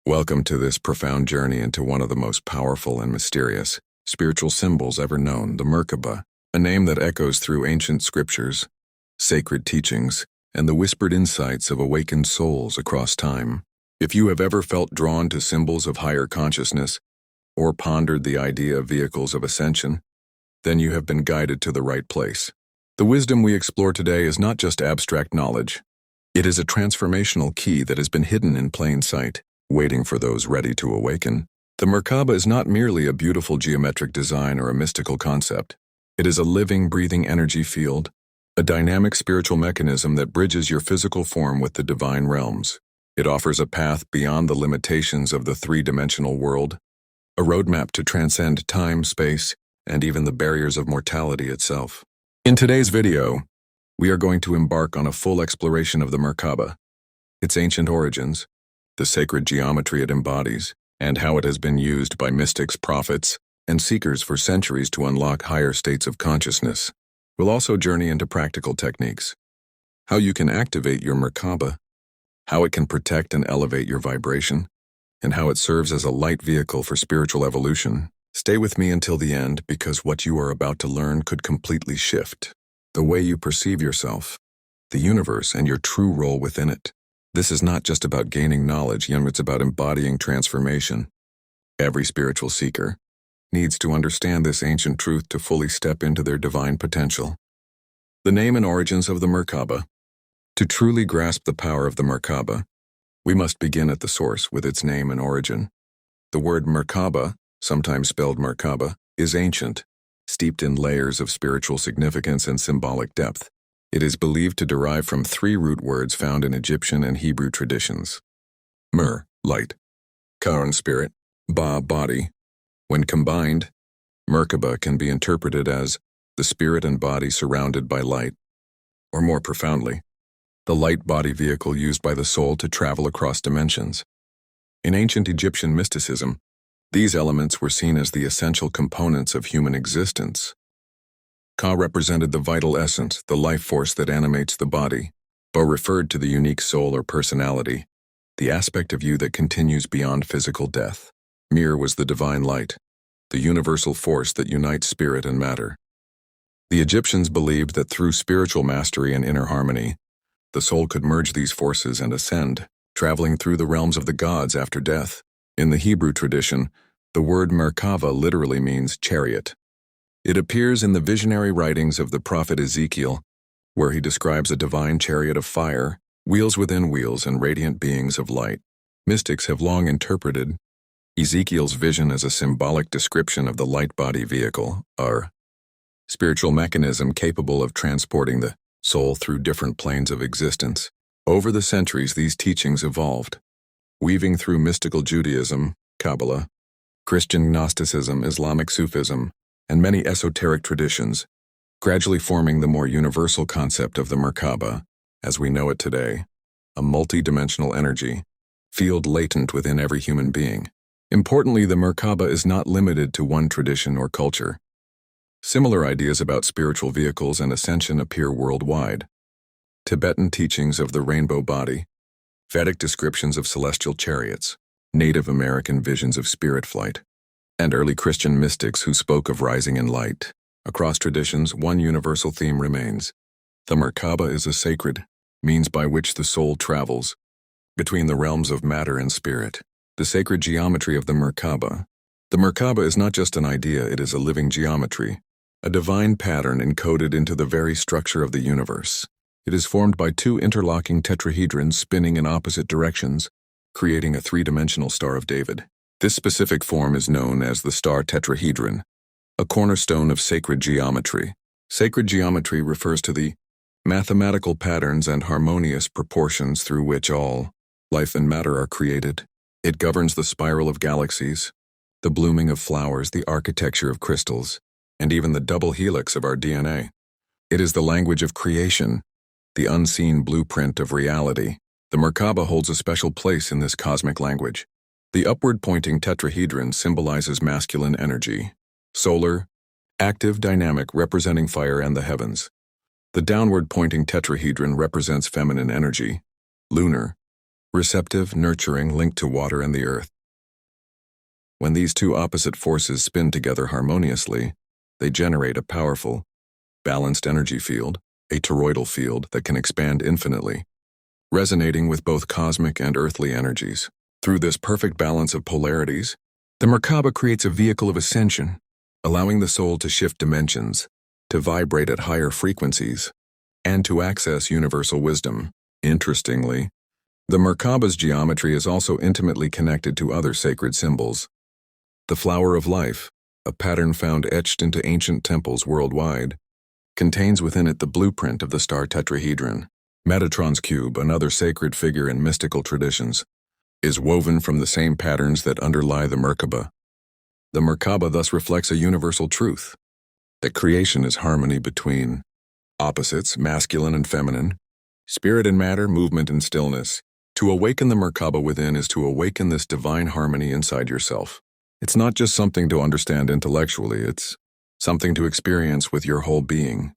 Welcome to this profound journey into one of the most powerful and mysterious spiritual symbols ever known, the Merkaba, a name that echoes through ancient scriptures, sacred teachings, and the whispered insights of awakened souls across time. If you have ever felt drawn to symbols of higher consciousness or pondered the idea of vehicles of ascension, then you have been guided to the right place. The wisdom we explore today is not just abstract knowledge. It is a transformational key that has been hidden in plain sight, waiting for those ready to awaken. The Merkaba is not merely a beautiful geometric design or a mystical concept. It is a living, breathing energy field, a dynamic spiritual mechanism that bridges your physical form with the divine realms. It offers a path beyond the limitations of the three-dimensional world, a roadmap to transcend time, space, and even the barriers of mortality itself. In today's video, we are going to embark on a full exploration of the Merkaba, its ancient origins, the sacred geometry it embodies, and how it has been used by mystics, prophets, and seekers for centuries to unlock higher states of consciousness. We'll also journey into practical techniques, how you can activate your Merkaba, how it can protect and elevate your vibration, and how it serves as a light vehicle for spiritual evolution. Stay with me until the end, because what you are about to learn could completely shift the way you perceive yourself, the universe, and your true role within it. This is not just about gaining knowledge, it's about embodying transformation. Every spiritual seeker needs to understand this ancient truth to fully step into their divine potential. The name and origins of the Merkaba. To truly grasp the power of the Merkaba, we must begin at the source with its name and origin. The word Merkaba, sometimes spelled Merkaba, is ancient, steeped in layers of spiritual significance and symbolic depth. It is believed to derive from three root words found in Egyptian and Hebrew traditions. Mer, light; Kaun, spirit; Ba, body. When combined, Merkaba can be interpreted as the spirit and body surrounded by light, or more profoundly, the light body vehicle used by the soul to travel across dimensions. In ancient Egyptian mysticism, these elements were seen as the essential components of human existence. Ka represented the vital essence, the life force that animates the body. Ba referred to the unique soul or personality, the aspect of you that continues beyond physical death. Mir was the divine light, the universal force that unites spirit and matter. The Egyptians believed that through spiritual mastery and inner harmony, the soul could merge these forces and ascend, traveling through the realms of the gods after death. In the Hebrew tradition, the word Merkava literally means chariot. It appears in the visionary writings of the prophet Ezekiel, where he describes a divine chariot of fire, wheels within wheels, and radiant beings of light. Mystics have long interpreted Ezekiel's vision as a symbolic description of the light body vehicle, our spiritual mechanism capable of transporting the soul through different planes of existence. Over the centuries, these teachings evolved, weaving through mystical Judaism, Kabbalah, Christian Gnosticism, Islamic Sufism, and many esoteric traditions, gradually forming the more universal concept of the Merkaba, as we know it today, a multi-dimensional energy, field latent within every human being. Importantly, the Merkaba is not limited to one tradition or culture. Similar ideas about spiritual vehicles and ascension appear worldwide. Tibetan teachings of the rainbow body, Vedic descriptions of celestial chariots, Native American visions of spirit flight, and early Christian mystics who spoke of rising in light. Across traditions, one universal theme remains. The Merkaba is a sacred means by which the soul travels between the realms of matter and spirit. The sacred geometry of the Merkaba. The Merkaba is not just an idea, it is a living geometry, a divine pattern encoded into the very structure of the universe. It is formed by two interlocking tetrahedrons spinning in opposite directions, creating a three-dimensional Star of David. This specific form is known as the star tetrahedron, a cornerstone of sacred geometry. Sacred geometry refers to the mathematical patterns and harmonious proportions through which all life and matter are created. It governs the spiral of galaxies, the blooming of flowers, the architecture of crystals, and even the double helix of our DNA. It is the language of creation, the unseen blueprint of reality. The Merkaba holds a special place in this cosmic language. The upward-pointing tetrahedron symbolizes masculine energy, solar, active, dynamic, representing fire and the heavens. The downward-pointing tetrahedron represents feminine energy, lunar, receptive, nurturing, linked to water and the earth. When these two opposite forces spin together harmoniously, they generate a powerful, balanced energy field, a toroidal field that can expand infinitely, resonating with both cosmic and earthly energies. Through this perfect balance of polarities, the Merkaba creates a vehicle of ascension, allowing the soul to shift dimensions, to vibrate at higher frequencies, and to access universal wisdom. Interestingly, the Merkaba's geometry is also intimately connected to other sacred symbols. The flower of life, a pattern found etched into ancient temples worldwide, contains within it the blueprint of the star tetrahedron. Metatron's cube, another sacred figure in mystical traditions, is woven from the same patterns that underlie the Merkaba. The Merkaba thus reflects a universal truth, that creation is harmony between opposites, masculine and feminine, spirit and matter, movement and stillness. To awaken the Merkaba within is to awaken this divine harmony inside yourself. It's not just something to understand intellectually, it's something to experience with your whole being.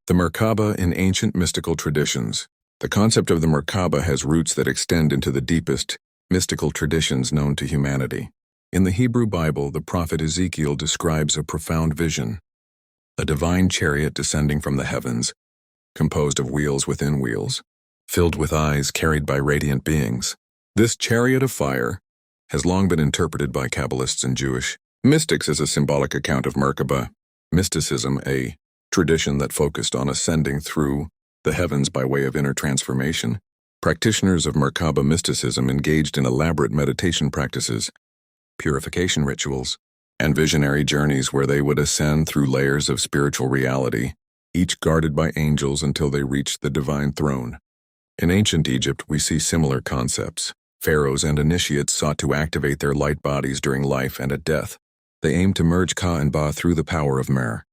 The Merkaba in ancient mystical traditions. The concept of the Merkaba has roots that extend into the deepest mystical traditions known to humanity. In the Hebrew Bible, the prophet Ezekiel describes a profound vision, a divine chariot descending from the heavens, composed of wheels within wheels, filled with eyes carried by radiant beings. This chariot of fire has long been interpreted by Kabbalists and Jewish mystics as a symbolic account of Merkaba. Mysticism, a tradition that focused on ascending through the heavens by way of inner transformation. Practitioners of Merkaba mysticism engaged in elaborate meditation practices, purification rituals, and visionary journeys where they would ascend through layers of spiritual reality, each guarded by angels until they reached the divine throne. In ancient Egypt, we see similar concepts. Pharaohs and initiates sought to activate their light bodies during life and at death. They aimed to merge Ka and Ba through the power of Mer,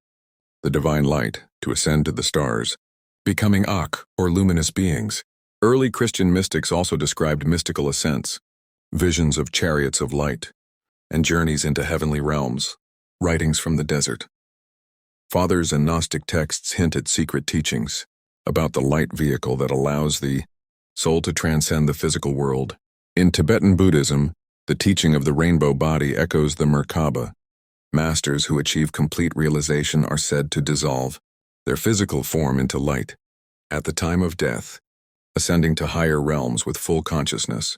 the divine light, to ascend to the stars, becoming Ak, or luminous beings. Early Christian mystics also described mystical ascents, visions of chariots of light, and journeys into heavenly realms, writings from the desert. Fathers and Gnostic texts hint at secret teachings about the light vehicle that allows the soul to transcend the physical world. In Tibetan Buddhism, the teaching of the rainbow body echoes the Merkaba. Masters who achieve complete realization are said to dissolve their physical form into light at the time of death, ascending to higher realms with full consciousness.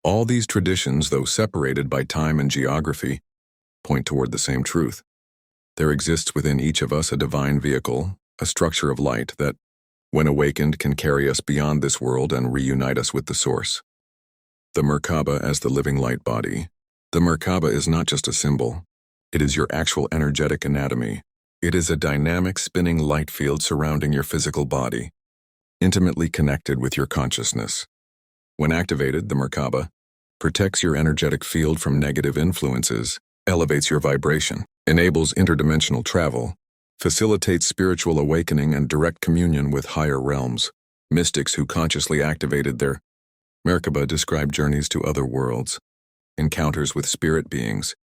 All these traditions, though separated by time and geography, point toward the same truth. There exists within each of us a divine vehicle, a structure of light that, when awakened, can carry us beyond this world and reunite us with the Source. The Merkaba as the living light body. The Merkaba is not just a symbol. It is your actual energetic anatomy. It is a dynamic spinning light field surrounding your physical body, intimately connected with your consciousness. When activated, the Merkaba protects your energetic field from negative influences, elevates your vibration, enables interdimensional travel, facilitates spiritual awakening and direct communion with higher realms. Mystics who consciously activated their Merkaba describe journeys to other worlds, encounters with spirit beings,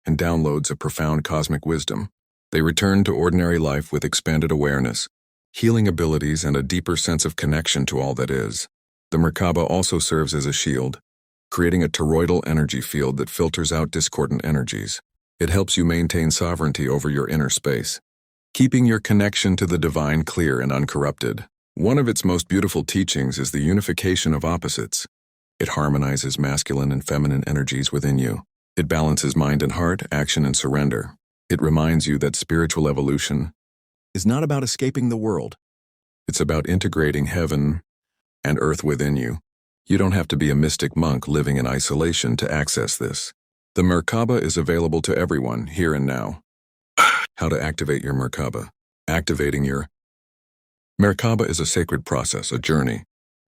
and downloads of profound cosmic wisdom. They return to ordinary life with expanded awareness, healing abilities, and a deeper sense of connection to all that is. The Merkaba also serves as a shield, creating a toroidal energy field that filters out discordant energies. It helps you maintain sovereignty over your inner space, keeping your connection to the divine clear and uncorrupted. One of its most beautiful teachings is the unification of opposites. It harmonizes masculine and feminine energies within you. It balances mind and heart, action and surrender. It reminds you that spiritual evolution is not about escaping the world. It's about integrating heaven and earth within you. You don't have to be a mystic monk living in isolation to access this. The Merkaba is available to everyone, here and now. How to activate your Merkaba. Activating your Merkaba is a sacred process, a journey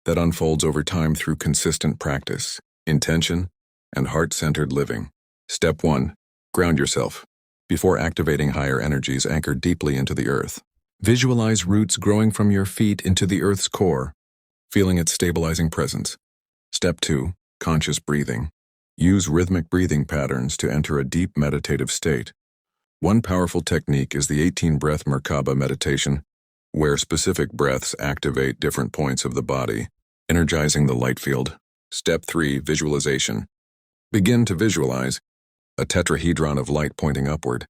that unfolds over time through consistent practice, intention, and heart-centered living. Step 1. Ground yourself. Before activating higher energies, anchor deeply into the earth. Visualize roots growing from your feet into the earth's core, feeling its stabilizing presence. Step 2. Conscious breathing. Use rhythmic breathing patterns to enter a deep meditative state. One powerful technique is the 18-breath Merkaba meditation, where specific breaths activate different points of the body, energizing the light field. Step 3. Visualization. Begin to visualize a tetrahedron of light pointing upward,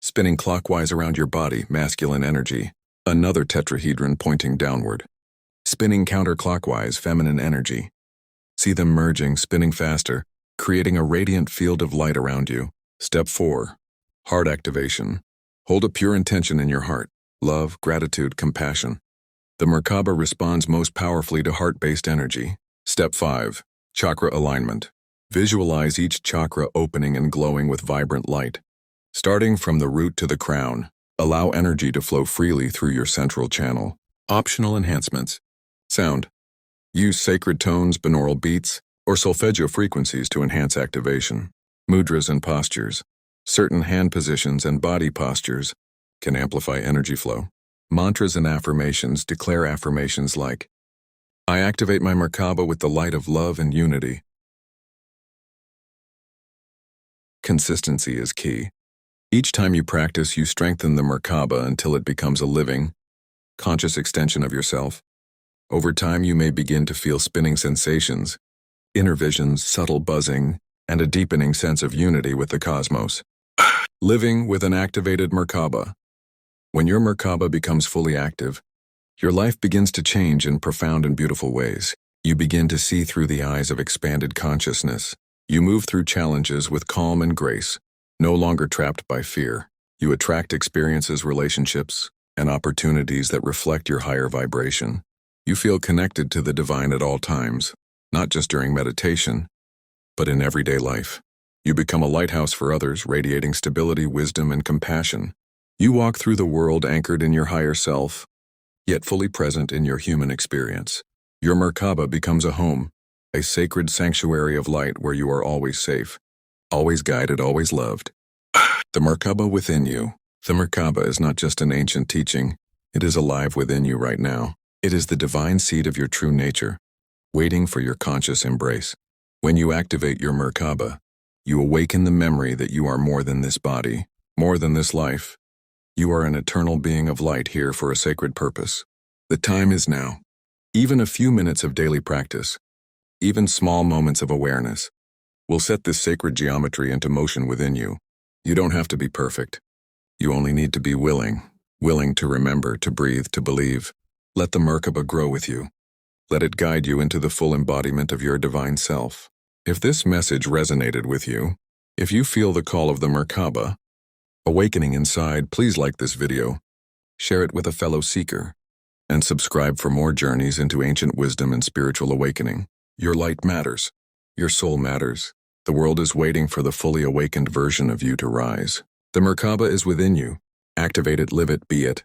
spinning clockwise around your body, masculine energy. Another tetrahedron pointing downward, spinning counterclockwise, feminine energy. See them merging, spinning faster, creating a radiant field of light around you. Step 4. Heart activation. Hold a pure intention in your heart. Love, gratitude, compassion. The Merkaba responds most powerfully to heart-based energy. Step 5. Chakra alignment. Visualize each chakra opening and glowing with vibrant light. Starting from the root to the crown, allow energy to flow freely through your central channel. Optional enhancements. Sound. Use sacred tones, binaural beats, or solfeggio frequencies to enhance activation. Mudras and postures. Certain hand positions and body postures can amplify energy flow. Mantras and affirmations. Declare affirmations like, I activate my Merkaba with the light of love and unity. Consistency is key. Each time you practice, you strengthen the Merkaba until it becomes a living, conscious extension of yourself. Over time, you may begin to feel spinning sensations, inner visions, subtle buzzing, and a deepening sense of unity with the cosmos. Living with an activated Merkaba. When your Merkaba becomes fully active, your life begins to change in profound and beautiful ways. You begin to see through the eyes of expanded consciousness. You move through challenges with calm and grace, no longer trapped by fear. You attract experiences, relationships, and opportunities that reflect your higher vibration. You feel connected to the divine at all times, not just during meditation, but in everyday life. You become a lighthouse for others, radiating stability, wisdom, and compassion. You walk through the world anchored in your higher self, yet fully present in your human experience. Your Merkaba becomes a home, a sacred sanctuary of light where you are always safe, always guided, always loved. The Merkaba within you. The Merkaba is not just an ancient teaching, it is alive within you right now. It is the divine seed of your true nature, waiting for your conscious embrace. When you activate your Merkaba, you awaken the memory that you are more than this body, more than this life. You are an eternal being of light here for a sacred purpose. The time is now. Even a few minutes of daily practice, even small moments of awareness, will set this sacred geometry into motion within you. You don't have to be perfect. You only need to be willing to remember, to breathe, to believe. Let the Merkaba grow with you. Let it guide you into the full embodiment of your divine self. If this message resonated with you, if you feel the call of the Merkaba awakening inside, please like this video, share it with a fellow seeker, and subscribe for more journeys into ancient wisdom and spiritual awakening. Your light matters. Your soul matters. The world is waiting for the fully awakened version of you to rise. The Merkaba is within you. Activate it, live it, be it.